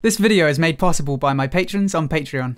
This video is made possible by my patrons on Patreon.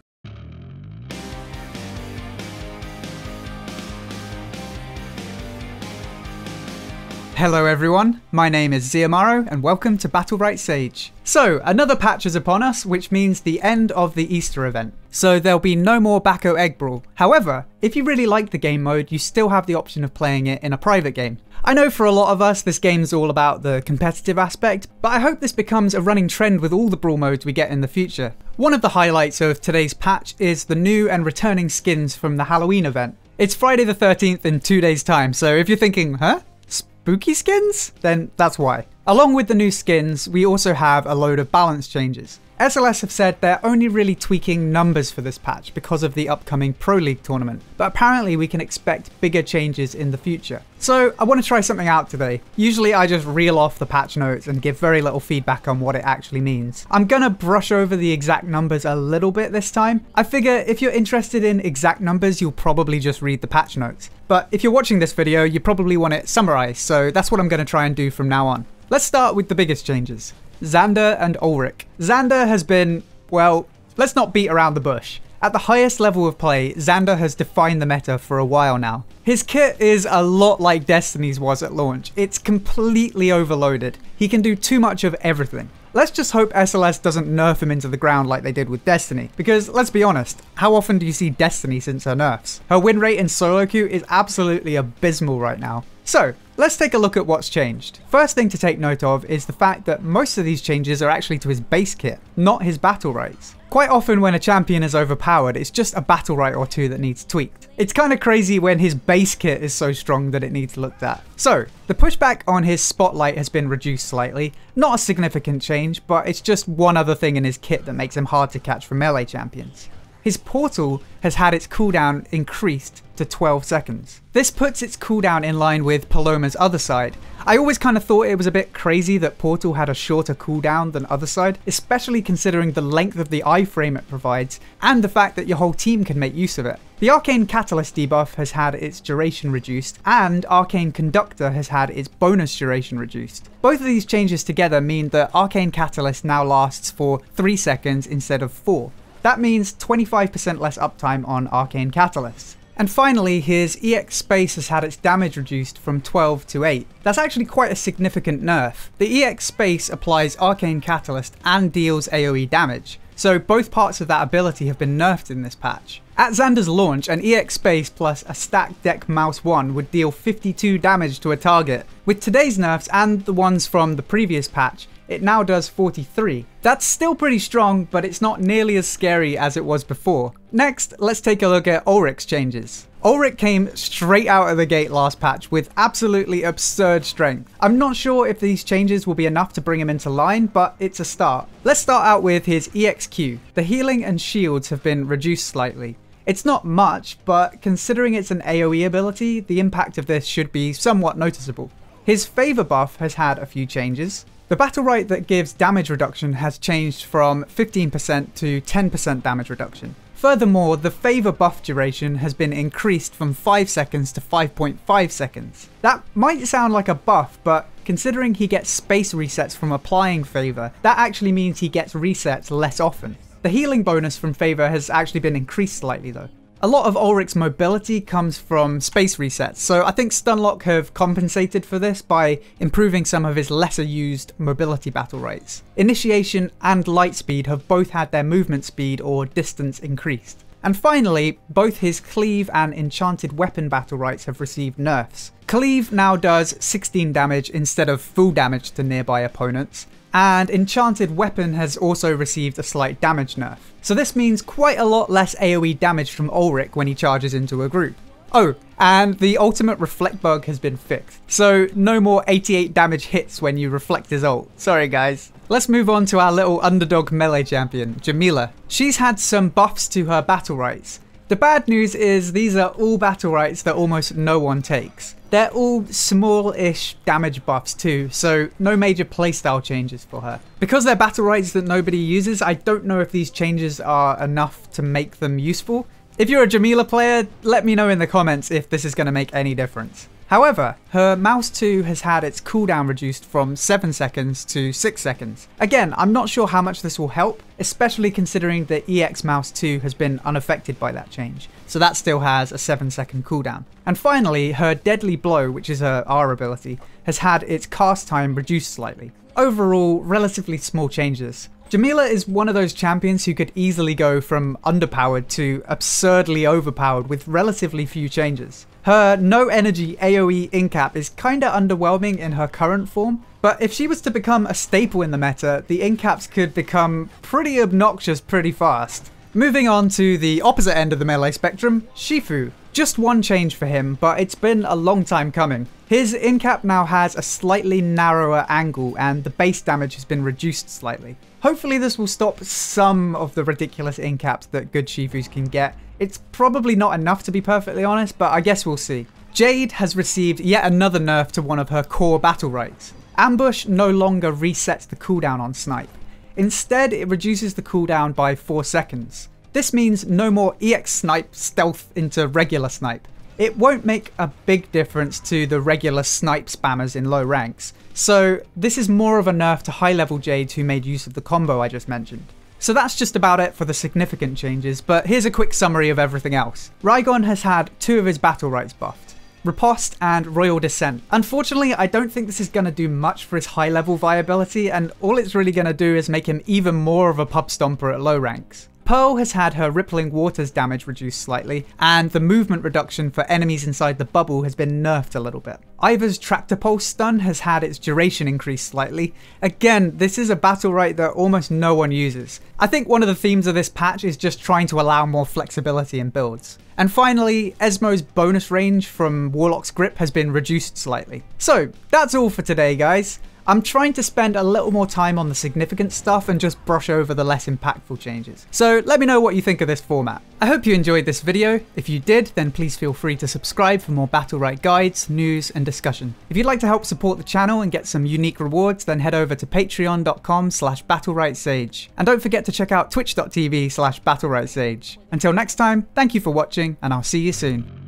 Hello everyone, my name is Ziamaro and welcome to Battlerite Sage. So, another patch is upon us, which means the end of the Easter event. So there'll be no more Bacco Egg Brawl. However, if you really like the game mode, you still have the option of playing it in a private game. I know for a lot of us this game's all about the competitive aspect, but I hope this becomes a running trend with all the brawl modes we get in the future. One of the highlights of today's patch is the new and returning skins from the Halloween event. It's Friday the 13th in 2 days time, so if you're thinking, huh? Spooky skins? Then that's why. Along with the new skins, we also have a load of balance changes. SLS have said they're only really tweaking numbers for this patch because of the upcoming Pro League tournament, but apparently we can expect bigger changes in the future. So I want to try something out today. Usually I just reel off the patch notes and give very little feedback on what it actually means. I'm gonna brush over the exact numbers a little bit this time. I figure if you're interested in exact numbers, you'll probably just read the patch notes. But if you're watching this video, you probably want it summarized, so that's what I'm gonna try and do from now on. Let's start with the biggest changes. Zander and Ulrich. Zander has been, well, let's not beat around the bush. At the highest level of play, Zander has defined the meta for a while now. His kit is a lot like Destiny's was at launch. It's completely overloaded. He can do too much of everything. Let's just hope SLS doesn't nerf him into the ground like they did with Destiny. Because let's be honest, how often do you see Destiny since her nerfs? Her win rate in solo queue is absolutely abysmal right now. So, let's take a look at what's changed. First thing to take note of is the fact that most of these changes are actually to his base kit, not his Battlerites. Quite often when a champion is overpowered, it's just a Battlerite or two that needs tweaked. It's kind of crazy when his base kit is so strong that it needs looked at. So, the pushback on his spotlight has been reduced slightly. Not a significant change, but it's just one other thing in his kit that makes him hard to catch for melee champions. His portal has had its cooldown increased to 12 seconds. This puts its cooldown in line with Paloma's other side. I always kind of thought it was a bit crazy that Portal had a shorter cooldown than other side, especially considering the length of the iframe it provides and the fact that your whole team can make use of it. The Arcane Catalyst debuff has had its duration reduced, and Arcane Conductor has had its bonus duration reduced. Both of these changes together mean that Arcane Catalyst now lasts for 3 seconds instead of 4. That means 25% less uptime on Arcane Catalysts. And finally, his EX space has had its damage reduced from 12 to 8. That's actually quite a significant nerf. The EX space applies Arcane Catalyst and deals AoE damage, so both parts of that ability have been nerfed in this patch. At Zander's launch, an EX space plus a stack deck mouse 1 would deal 52 damage to a target. With today's nerfs and the ones from the previous patch, it now does 43. That's still pretty strong, but it's not nearly as scary as it was before. Next, let's take a look at Ulrich's changes. Ulrich came straight out of the gate last patch with absolutely absurd strength. I'm not sure if these changes will be enough to bring him into line, but it's a start. Let's start out with his EXQ. The healing and shields have been reduced slightly. It's not much, but considering it's an AoE ability, the impact of this should be somewhat noticeable. His favor buff has had a few changes. The Battlerite that gives damage reduction has changed from 15% to 10% damage reduction. Furthermore, the favor buff duration has been increased from 5 seconds to 5.5 seconds. That might sound like a buff, but considering he gets space resets from applying favor, that actually means he gets resets less often. The healing bonus from favor has actually been increased slightly though. A lot of Ulrich's mobility comes from space resets, so I think Stunlock have compensated for this by improving some of his lesser used mobility Battlerites. Initiation and light speed have both had their movement speed or distance increased. And finally, both his Cleave and Enchanted Weapon Battlerites have received nerfs. Cleave now does 16 damage instead of full damage to nearby opponents, and Enchanted Weapon has also received a slight damage nerf. So this means quite a lot less AoE damage from Ulrich when he charges into a group. Oh, and the ultimate reflect bug has been fixed, so no more 88 damage hits when you reflect his ult. Sorry guys. Let's move on to our little underdog melee champion, Jamila. She's had some buffs to her Battlerites. The bad news is these are all Battlerites that almost no one takes. They're all small-ish damage buffs too, so no major playstyle changes for her. Because they're Battlerites that nobody uses, I don't know if these changes are enough to make them useful. If you're a Jamila player, let me know in the comments if this is going to make any difference. However, her Mouse 2 has had its cooldown reduced from 7 seconds to 6 seconds. Again, I'm not sure how much this will help, especially considering the EX Mouse 2 has been unaffected by that change, so that still has a 7-second cooldown. And finally, her Deadly Blow, which is her R ability, has had its cast time reduced slightly. Overall, relatively small changes. Jamila is one of those champions who could easily go from underpowered to absurdly overpowered with relatively few changes. Her no energy AoE incap is kinda underwhelming in her current form, but if she was to become a staple in the meta, the incaps could become pretty obnoxious pretty fast. Moving on to the opposite end of the melee spectrum, Shifu. Just one change for him, but it's been a long time coming. His incap now has a slightly narrower angle and the base damage has been reduced slightly. Hopefully this will stop some of the ridiculous incaps that good Shifus can get. It's probably not enough to be perfectly honest, but I guess we'll see. Jade has received yet another nerf to one of her core Battlerites. Ambush no longer resets the cooldown on Snipe. Instead, it reduces the cooldown by 4 seconds. This means no more EX Snipe stealth into regular Snipe. It won't make a big difference to the regular Snipe spammers in low ranks, so this is more of a nerf to high level Jades who made use of the combo I just mentioned. So that's just about it for the significant changes, but here's a quick summary of everything else. Raigon has had 2 of his Battlerites buffed, Riposte and Royal Descent. Unfortunately, I don't think this is going to do much for his high level viability, and all it's really going to do is make him even more of a pub stomper at low ranks. Pearl has had her Rippling Waters damage reduced slightly, and the movement reduction for enemies inside the bubble has been nerfed a little bit. Ivor's Tractor Pulse stun has had its duration increased slightly. Again, this is a Battlerite that almost no one uses. I think one of the themes of this patch is just trying to allow more flexibility in builds. And finally, Esmo's bonus range from Warlock's Grip has been reduced slightly. So that's all for today, guys. I'm trying to spend a little more time on the significant stuff and just brush over the less impactful changes. So let me know what you think of this format. I hope you enjoyed this video. If you did, then please feel free to subscribe for more Battlerite guides, news, and discussion. If you'd like to help support the channel and get some unique rewards, then head over to patreon.com/battleritesage. And don't forget to check out twitch.tv/battleritesage. Until next time, thank you for watching, and I'll see you soon.